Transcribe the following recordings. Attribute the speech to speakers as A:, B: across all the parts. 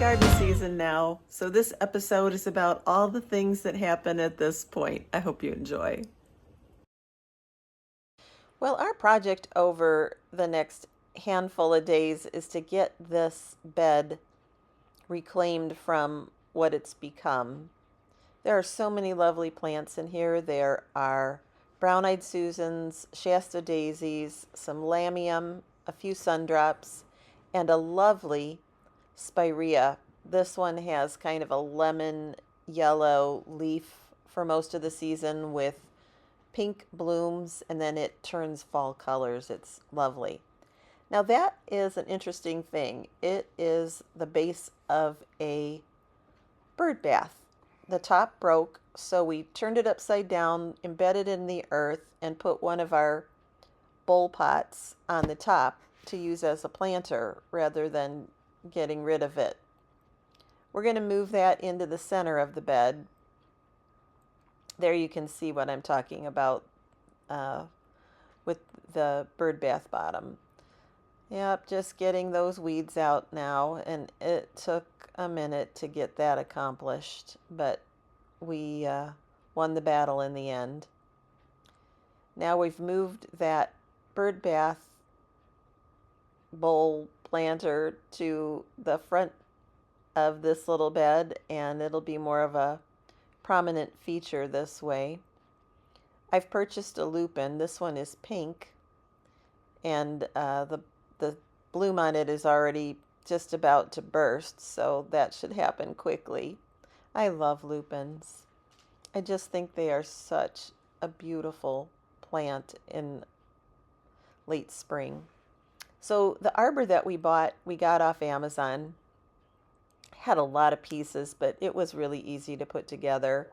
A: garden season now, so this episode is about all the things that happen at this point. I hope you enjoy. Well, our project over the next handful of days is to get this bed reclaimed from what it's become. There are so many lovely plants in here. There are brown-eyed Susans, Shasta daisies, some lamium, a few sundrops, and a lovely spirea. This one has kind of a lemon yellow leaf for most of the season with pink blooms, and then it turns fall colors. It's lovely. Now that is an interesting thing. It is the base of a bird bath. The top broke, so we turned it upside down, embedded in the earth, and put one of our bowl pots on the top to use as a planter rather than getting rid of it. We're going to move that into the center of the bed. There you can see what I'm talking about with the bird bath bottom. Yep, just getting those weeds out now, and it took a minute to get that accomplished, but we won the battle in the end. Now we've moved that bird bath bowl planter to the front of this little bed, and it'll be more of a prominent feature this way. I've purchased a lupin. This one is pink, and the bloom on it is already just about to burst, so that should happen quickly. I love lupins. I just think they are such a beautiful plant in late spring. So the arbor that we got off Amazon. Had a lot of pieces, but it was really easy to put together.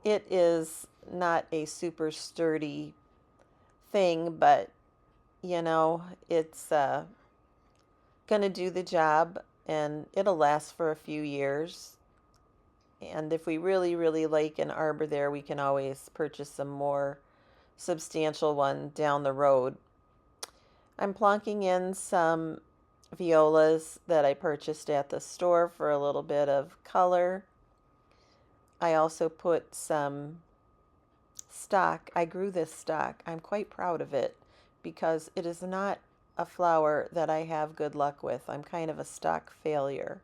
A: It is not a super sturdy thing, but it's going to do the job, and it'll last for a few years. And if we really, really like an arbor there, we can always purchase some more substantial one down the road. I'm plonking in some violas that I purchased at the store for a little bit of color. I also put some stock. I grew this stock. I'm quite proud of it because it is not a flower that I have good luck with. I'm kind of a stock failure.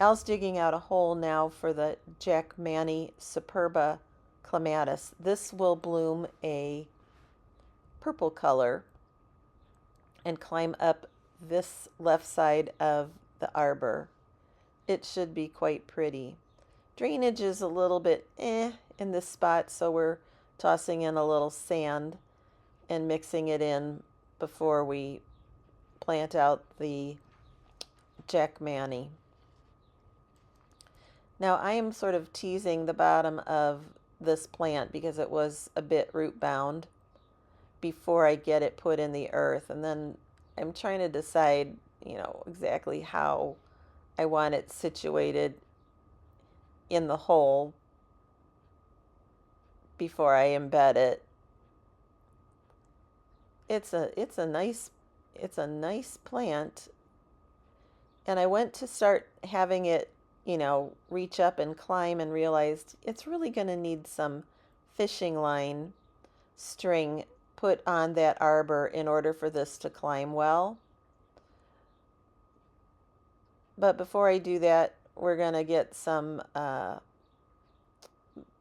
A: Al's digging out a hole now for the Jackmanii superba clematis. This will bloom a purple color and climb up this left side of the arbor. It should be quite pretty. Drainage is a little bit in this spot, so we're tossing in a little sand and mixing it in before we plant out the Jackmanii. Now I am sort of teasing the bottom of this plant because it was a bit root bound before I get it put in the earth, and then I'm trying to decide, exactly how I want it situated in the hole before I embed it. It's a nice plant, and I went to start having it, reach up and climb, and realized it's really going to need some fishing line string put on that arbor in order for this to climb well. But before I do that, we're going to get some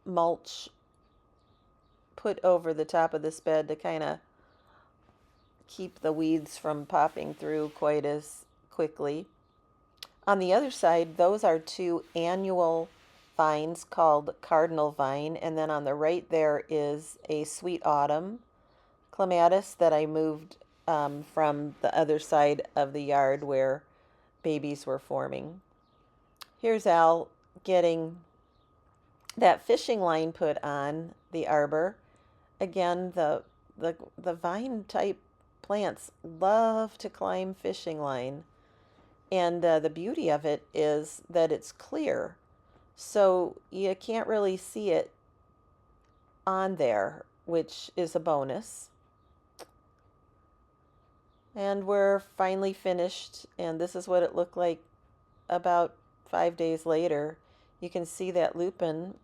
A: mulch put over the top of this bed to kind of keep the weeds from popping through quite as quickly. On the other side, those are two annual vines called cardinal vine, and then on the right there is a sweet autumn clematis that I moved from the other side of the yard where babies were forming. Here's Al getting that fishing line put on the arbor. Again, the vine type plants love to climb fishing line, and the beauty of it is that it's clear, so you can't really see it on there, which is a bonus. And we're finally finished, and this is what it looked like about 5 days later, you can see that lupin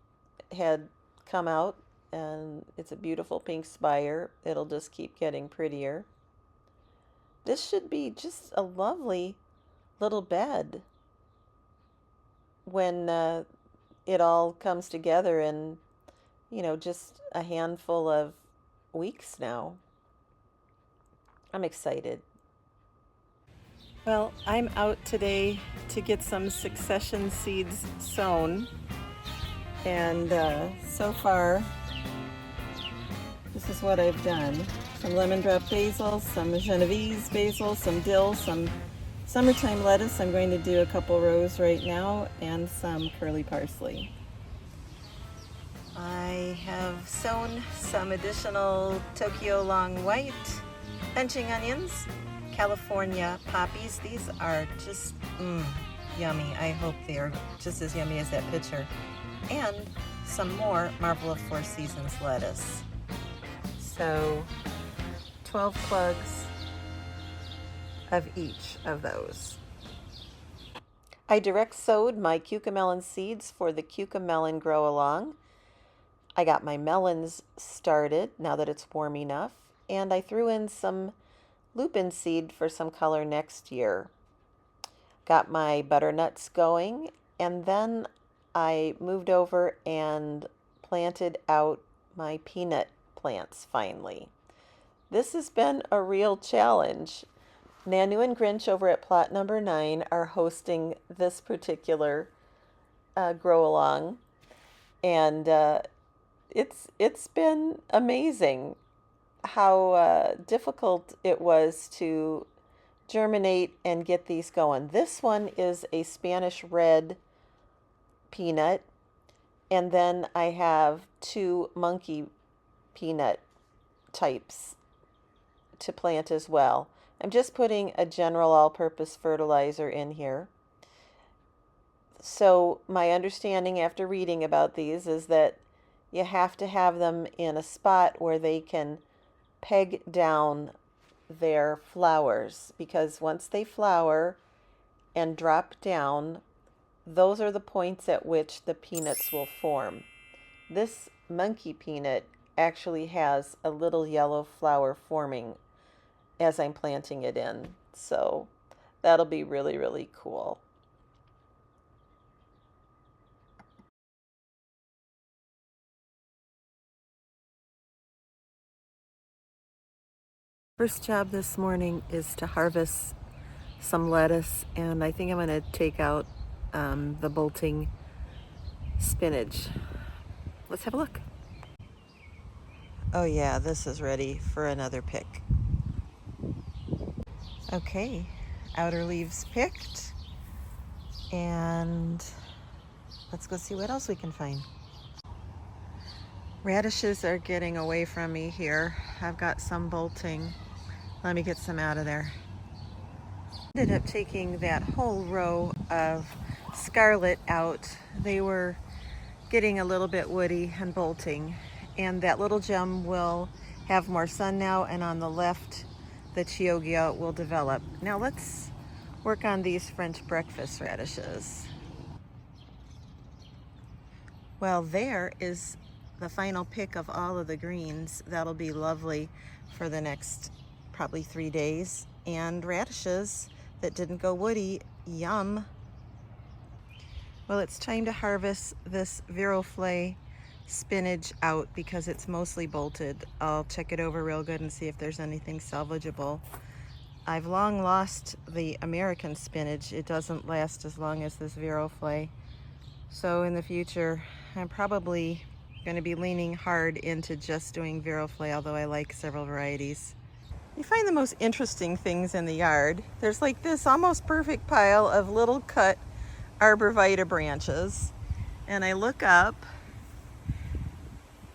A: had come out, and it's a beautiful pink spire. It'll just keep getting prettier. This should be just a lovely little bed when it all comes together in, just a handful of weeks now. I'm excited. Well, I'm out today to get some succession seeds sown, and so far, this is what I've done. Some lemon drop basil, some Genovese basil, some dill, some summertime lettuce. I'm going to do a couple rows right now, and some curly parsley. I have sown some additional Tokyo long white benching onions, California poppies. These are just yummy. I hope they are just as yummy as that picture. And some more Marvel of Four Seasons lettuce. So 12 plugs of each of those. I direct sowed my cucamelon seeds for the cucamelon grow along. I got my melons started now that it's warm enough, and I threw in some lupin seed for some color next year. Got my butternuts going, and then I moved over and planted out my peanut plants finally. This has been a real challenge. Nanu and Grinch over at plot number 9 are hosting this particular grow along, and it's been amazing how difficult it was to germinate and get these going. This one is a Spanish red peanut, and then I have 2 monkey peanut types to plant as well. I'm just putting a general all-purpose fertilizer in here. So my understanding after reading about these is that you have to have them in a spot where they can peg down their flowers, because once they flower and drop down, those are the points at which the peanuts will form. This monkey peanut actually has a little yellow flower forming as I'm planting it in, so that'll be really, really cool. First job this morning is to harvest some lettuce, and I think I'm going to take out the bolting spinach. Let's have a look. Oh yeah, this is ready for another pick. Okay, outer leaves picked, and let's go see what else we can find. Radishes are getting away from me here. I've got some bolting. Let me get some out of there. Ended up taking that whole row of scarlet out. They were getting a little bit woody and bolting, and that little gem will have more sun now, and on the left the Chioggia will develop. Now let's work on these French breakfast radishes. Well, there is the final pick of all of the greens. That'll be lovely for the next probably 3 days. And radishes that didn't go woody, yum. Well, it's time to harvest this viroflay spinach out because it's mostly bolted. I'll check it over real good and see if there's anything salvageable. I've long lost the American spinach. It doesn't last as long as this viroflay. So in the future, I'm probably going to be leaning hard into just doing viroflay, although I like several varieties. You find the most interesting things in the yard. There's like this almost perfect pile of little cut arborvitae branches, and I look up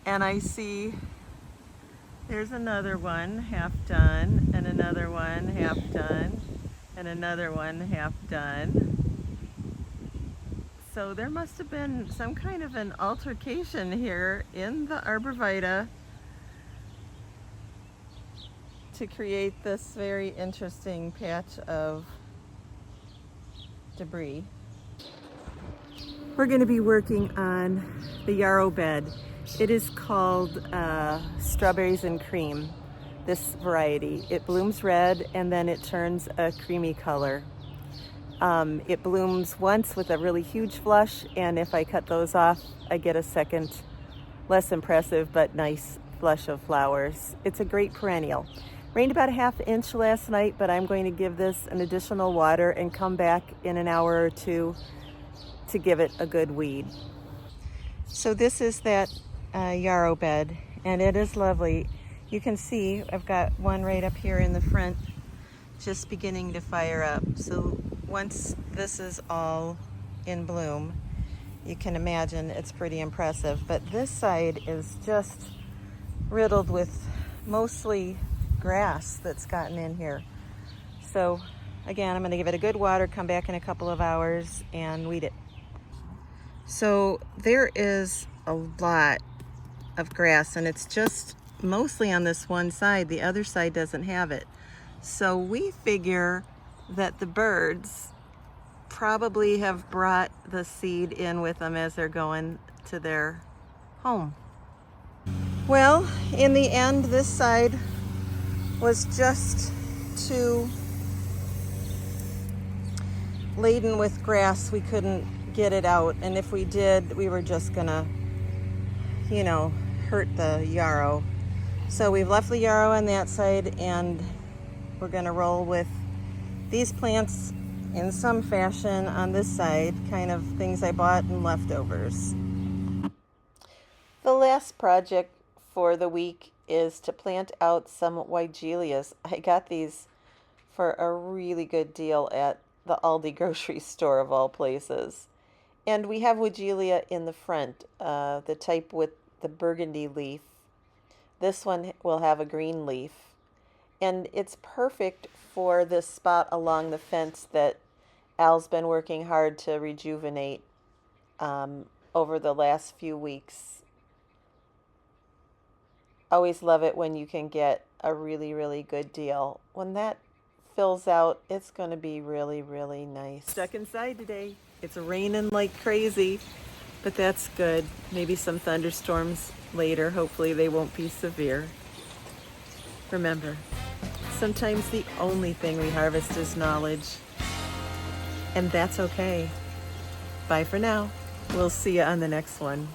A: and I see there's another one half done, and another one half done, and another one half done. So there must have been some kind of an altercation here in the arborvitae to create this very interesting patch of debris. We're going to be working on the yarrow bed. It is called Strawberries and Cream, this variety. It blooms red and then it turns a creamy color. It blooms once with a really huge flush, and if I cut those off, I get a second, less impressive but nice flush of flowers. It's a great perennial. Rained about a ½ inch last night, but I'm going to give this an additional water and come back in an hour or two to give it a good weed. So this is that yarrow bed, and it is lovely. You can see I've got one right up here in the front just beginning to fire up. So once this is all in bloom, you can imagine it's pretty impressive. But this side is just riddled with mostly grass that's gotten in here. So again, I'm going to give it a good water, come back in a couple of hours and weed it. So there is a lot of grass, and it's just mostly on this one side. The other side doesn't have it. So we figure that the birds probably have brought the seed in with them as they're going to their home. Well, in the end, this side was just too laden with grass. We couldn't get it out, and if we did, we were just gonna, hurt the yarrow. So we've left the yarrow on that side, and we're gonna roll with these plants in some fashion on this side, kind of things I bought and leftovers. The last project for the week is to plant out some Weigelias. I got these for a really good deal at the Aldi grocery store of all places. And we have Weigelia in the front, the type with the burgundy leaf. This one will have a green leaf. And it's perfect for this spot along the fence that Al's been working hard to rejuvenate over the last few weeks. Always love it when you can get a really, really good deal. When that fills out, it's going to be really, really nice. Stuck inside today. It's raining like crazy, but that's good. Maybe some thunderstorms later. Hopefully they won't be severe. Remember, sometimes the only thing we harvest is knowledge, and that's okay. Bye for now. We'll see you on the next one.